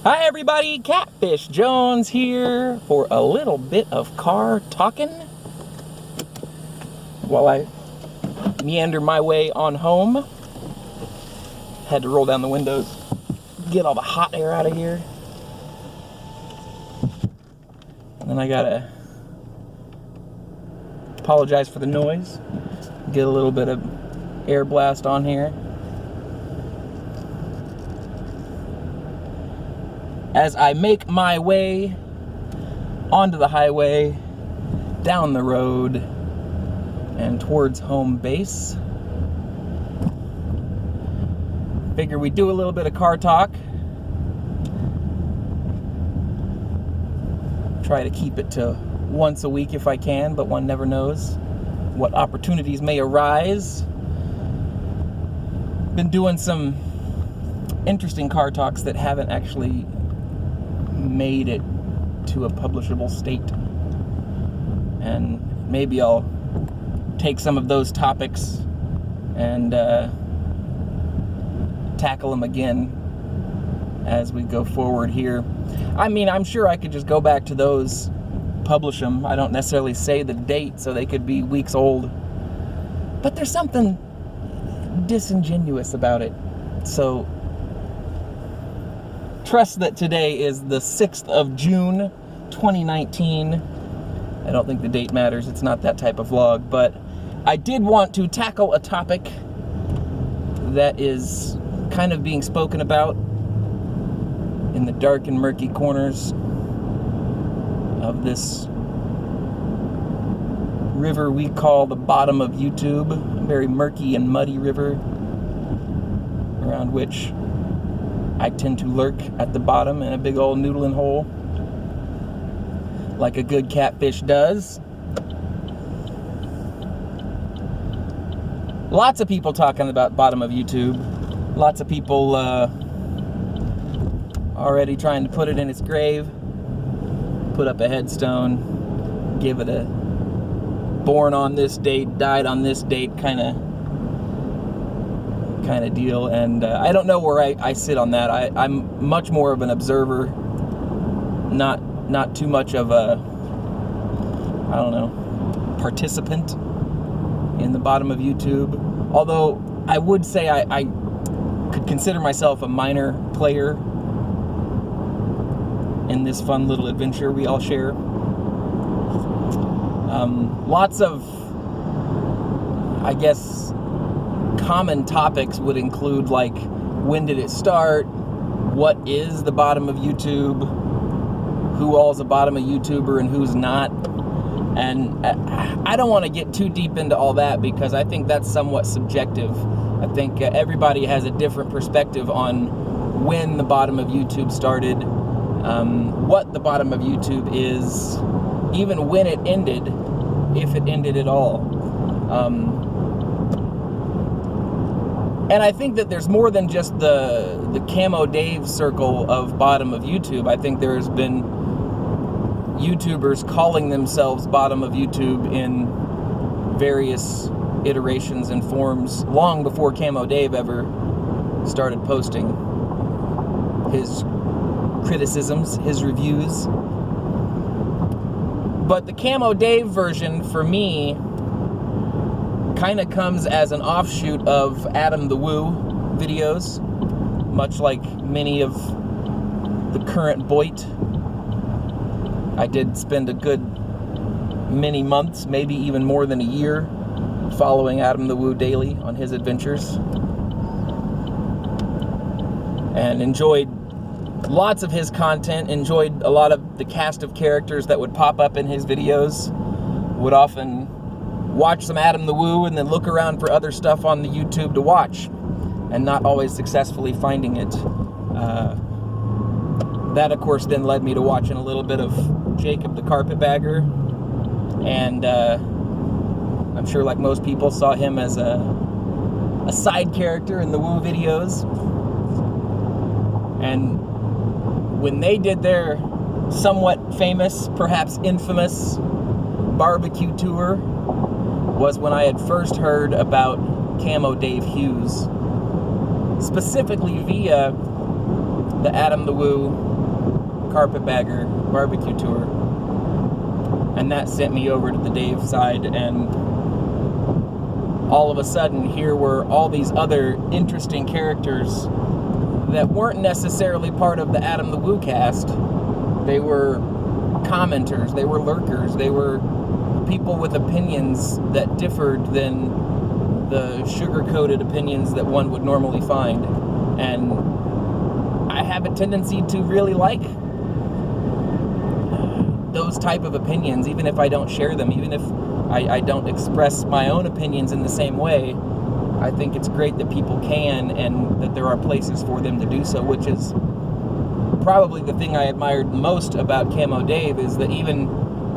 Hi everybody, Catfish Jones here for a little bit of car talking while I meander my way on home. Had to roll down the windows, get all the hot air out of here. And then I gotta apologize for the noise, get a little bit of air blast on here. As I make my way onto the highway, down the road, and towards home base. Figure we do a little bit of car talk. Try to keep it to once a week if I can, but one never knows what opportunities may arise. Been doing some interesting car talks that haven't actually made it to a publishable state, and maybe I'll take some of those topics and tackle them again as we go forward here. I mean, I'm sure I could just go back to those, publish them. I don't necessarily say the date, so they could be weeks old, but there's something disingenuous about it. So trust that today is the 6th of June, 2019. I don't think the date matters. It's not that type of vlog, but I did want to tackle a topic that is kind of being spoken about in the dark and murky corners of this river we call the bottom of YouTube, a very murky and muddy river around which I tend to lurk at the bottom in a big old noodling hole, like a good catfish does. Lots of people talking about bottom of YouTube. Lots of people already trying to put it in its grave, put up a headstone, give it a born on this date, died on this date kind of deal, and I don't know where I sit on that. I'm much more of an observer, not too much of a, I don't know, participant in the bottom of YouTube. Although I would say I could consider myself a minor player in this fun little adventure we all share. Lots of, I guess, common topics would include, like, when did it start? What is the bottom of YouTube? Who all's a bottom of YouTuber and who's not? And I don't want to get too deep into all that because I think that's somewhat subjective. I think everybody has a different perspective on when the bottom of YouTube started, what the bottom of YouTube is, even when it ended, if it ended at all. And I think that there's more than just the Camo Dave circle of bottom of YouTube. I think there's been YouTubers calling themselves bottom of YouTube in various iterations and forms long before Camo Dave ever started posting his criticisms, his reviews. But the Camo Dave version, for me, kind of comes as an offshoot of Adam the Woo videos, much like many of the current BOYT. I did spend a good many months, maybe even more than a year, following Adam the Woo daily on his adventures, and enjoyed lots of his content, enjoyed a lot of the cast of characters that would pop up in his videos, would often watch some Adam the Woo and then look around for other stuff on the YouTube to watch, and not always successfully finding it. That, of course, then led me to watching a little bit of Jacob the Carpetbagger, and I'm sure, like most people, saw him as a side character in the Woo videos. And when they did their somewhat famous, perhaps infamous, barbecue tour, was when I had first heard about Camo Dave Hughes, specifically via the Adam the Woo Carpetbagger barbecue tour. And that sent me over to the Dave side, and all of a sudden here were all these other interesting characters that weren't necessarily part of the Adam the Woo cast. They were commenters, they were lurkers, they were people with opinions that differed than the sugar-coated opinions that one would normally find. And I have a tendency to really like those type of opinions, even if I don't share them, even if I don't express my own opinions in the same way. I think it's great that people can, and that there are places for them to do so, which is probably the thing I admired most about Camo Dave, is that even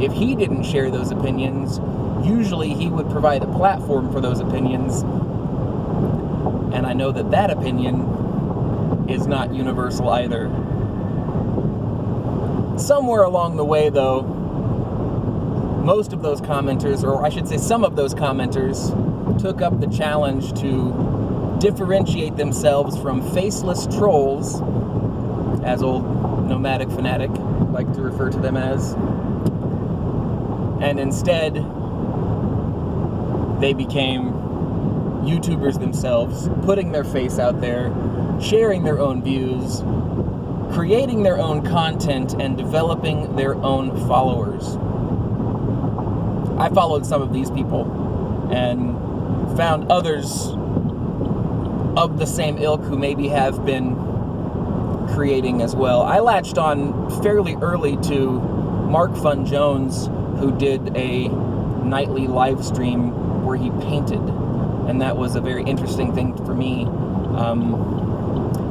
if he didn't share those opinions, usually he would provide a platform for those opinions. And I know that that opinion is not universal either. Somewhere along the way, though, most of those commenters, or I should say some of those commenters, took up the challenge to differentiate themselves from faceless trolls, as old Nomadic Fanatic like to refer to them as, and instead they became YouTubers themselves, putting their face out there, sharing their own views, creating their own content, and developing their own followers. I followed some of these people and found others of the same ilk who maybe have been creating as well. I latched on fairly early to Mark Fun Jones, who did a nightly live stream where he painted, and that was a very interesting thing for me.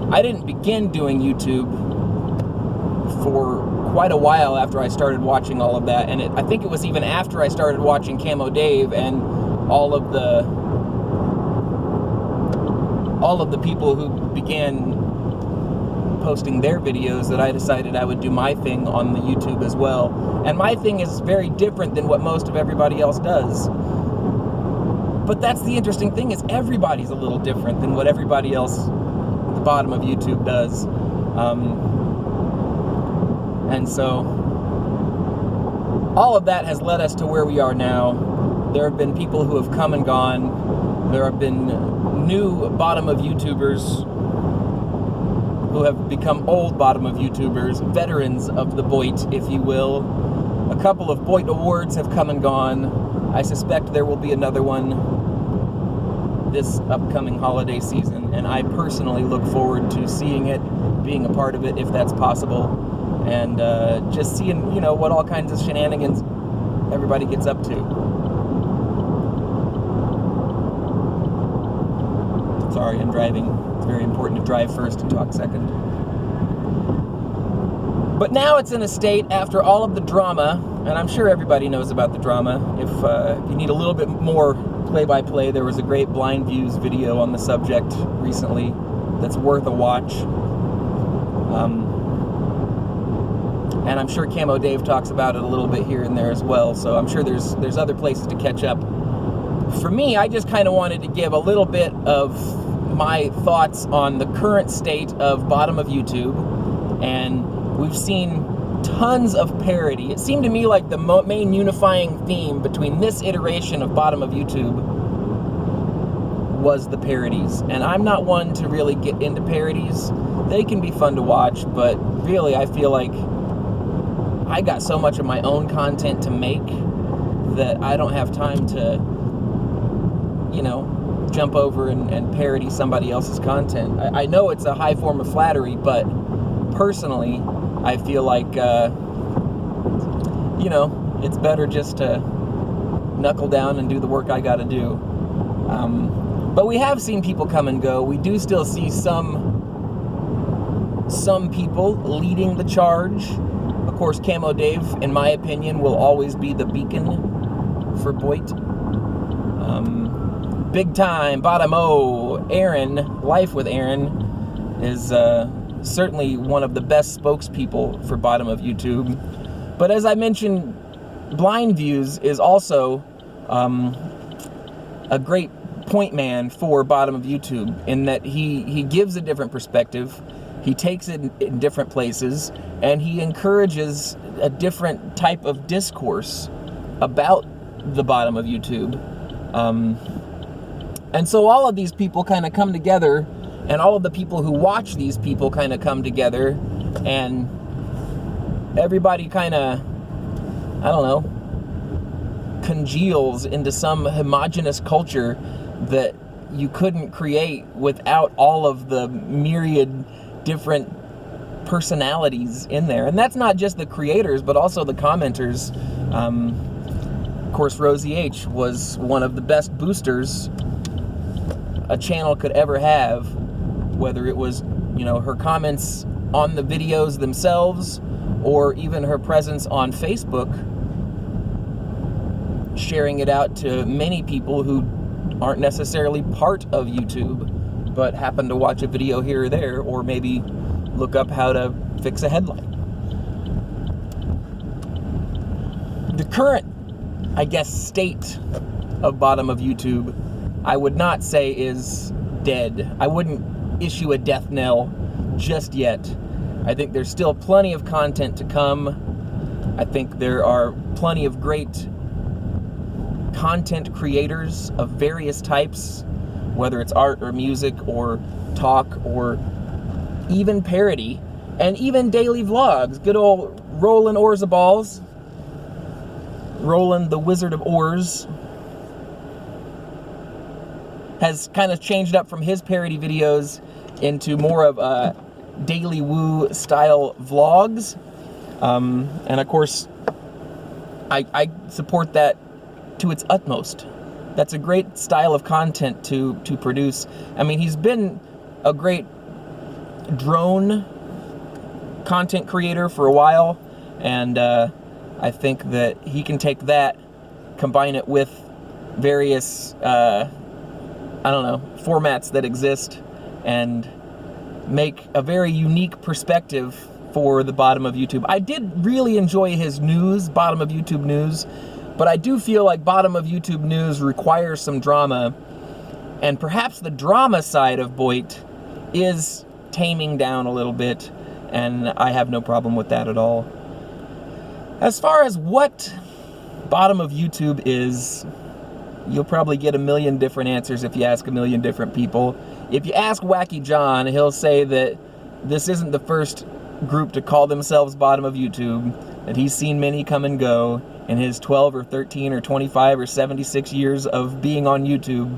I didn't begin doing YouTube for quite a while after I started watching all of that, and I think it was even after I started watching Camo Dave and all of the people who began posting their videos that I decided I would do my thing on the YouTube as well. And my thing is very different than what most of everybody else does. But that's the interesting thing, is everybody's a little different than what everybody else at the bottom of YouTube does. And so all of that has led us to where we are now. There have been people who have come and gone. There have been new bottom of YouTubers who have become old bottom of YouTubers, veterans of the BOYT, if you will. A couple of BOYT awards have come and gone. I suspect there will be another one this upcoming holiday season, and I personally look forward to seeing it, being a part of it if that's possible, and just seeing, you know, what all kinds of shenanigans everybody gets up to. Sorry, I'm driving. It's very important to drive first and talk second. But now it's in a state, after all of the drama, and I'm sure everybody knows about the drama. If you need a little bit more play-by-play, there was a great Blind Views video on the subject recently that's worth a watch. And I'm sure Camo Dave talks about it a little bit here and there as well, so I'm sure there's other places to catch up. For me, I just kind of wanted to give a little bit of my thoughts on the current state of bottom of YouTube, and we've seen tons of parody. It seemed to me like the main unifying theme between this iteration of bottom of YouTube was the parodies, and I'm not one to really get into parodies. They can be fun to watch, but really I feel like I got so much of my own content to make that I don't have time to, you know, jump over and parody somebody else's content. I know it's a high form of flattery, but personally, I feel like, you know, it's better just to knuckle down and do the work I gotta do. But we have seen people come and go. We do still see some people leading the charge. Of course, Camo Dave, in my opinion, will always be the beacon for BOYT. Big time, bottom O, Aaron, Life with Aaron, is certainly one of the best spokespeople for bottom of YouTube. But as I mentioned, Blind Views is also a great point man for bottom of YouTube, in that he gives a different perspective. He takes it in different places, and he encourages a different type of discourse about the bottom of YouTube. And so all of these people kind of come together, and all of the people who watch these people kind of come together, and everybody kind of, I don't know, congeals into some homogenous culture that you couldn't create without all of the myriad different personalities in there. And that's not just the creators, but also the commenters. Of course, Rosie H was one of the best boosters a channel could ever have, whether it was, you know, her comments on the videos themselves, or even her presence on Facebook, sharing it out to many people who aren't necessarily part of YouTube, but happen to watch a video here or there, or maybe look up how to fix a headlight. The current, I guess, state of bottom of YouTube, I would not say is dead. I wouldn't issue a death knell just yet. I think there's still plenty of content to come. I think there are plenty of great content creators of various types, whether it's art or music or talk or even parody, and even daily vlogs. Good old Roland Orzaballs, Roland the Wizard of Oars, has kind of changed up from his parody videos into more of daily woo style vlogs. And of course, I support that to its utmost. That's a great style of content to produce. I mean, he's been a great drone content creator for a while, and I think that he can take that, combine it with various, I don't know, formats that exist, and make a very unique perspective for the bottom of YouTube. I did really enjoy his news, bottom of YouTube news, but I do feel like bottom of YouTube news requires some drama, and perhaps the drama side of BOYT is taming down a little bit, and I have no problem with that at all. As far as what bottom of YouTube is, you'll probably get a million different answers if you ask a million different people. If you ask Wacky John, he'll say that this isn't the first group to call themselves bottom of YouTube, that he's seen many come and go in his 12 or 13 or 25 or 76 years of being on YouTube.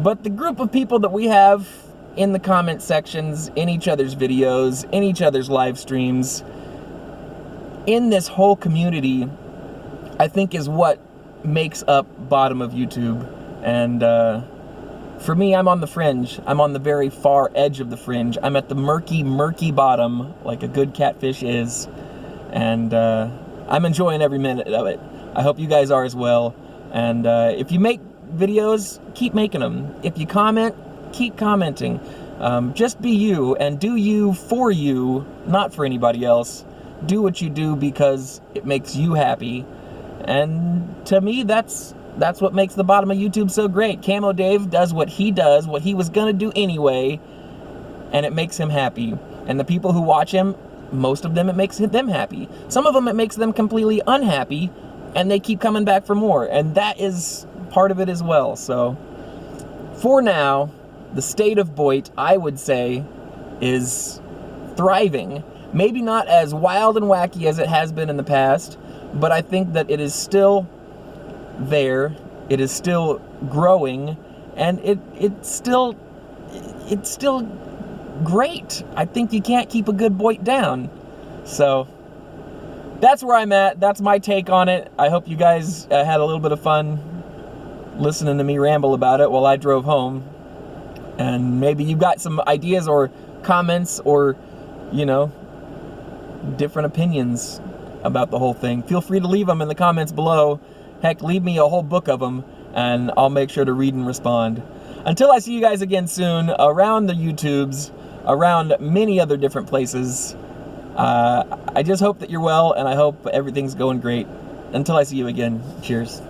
But the group of people that we have in the comment sections, in each other's videos, in each other's live streams, in this whole community, I think is what makes up bottom of YouTube. And for me, I'm on the fringe. I'm on the very far edge of the fringe. I'm at the murky, murky bottom, like a good catfish is. And I'm enjoying every minute of it. I hope you guys are as well. And if you make videos, keep making them. If you comment, keep commenting. Just be you, and do you for you, not for anybody else. Do what you do because it makes you happy. And to me, that's what makes the bottom of YouTube so great. Camo Dave does what he does, what he was gonna do anyway, and it makes him happy. And the people who watch him, most of them, it makes them happy. Some of them, it makes them completely unhappy, and they keep coming back for more. And that is part of it as well. So, for now, the state of BOYT, I would say, is thriving. Maybe not as wild and wacky as it has been in the past, but I think that it is still there, it is still growing, and it's still great. I think you can't keep a good BOYT down. So that's where I'm at. That's my take on it. I hope you guys had a little bit of fun listening to me ramble about it while I drove home. And maybe you've got some ideas or comments or, you know, different opinions about the whole thing. Feel free to leave them in the comments below. Heck, leave me a whole book of them, and I'll make sure to read and respond. Until I see you guys again soon, around the YouTubes, around many other different places, I just hope that you're well, and I hope everything's going great. Until I see you again, cheers.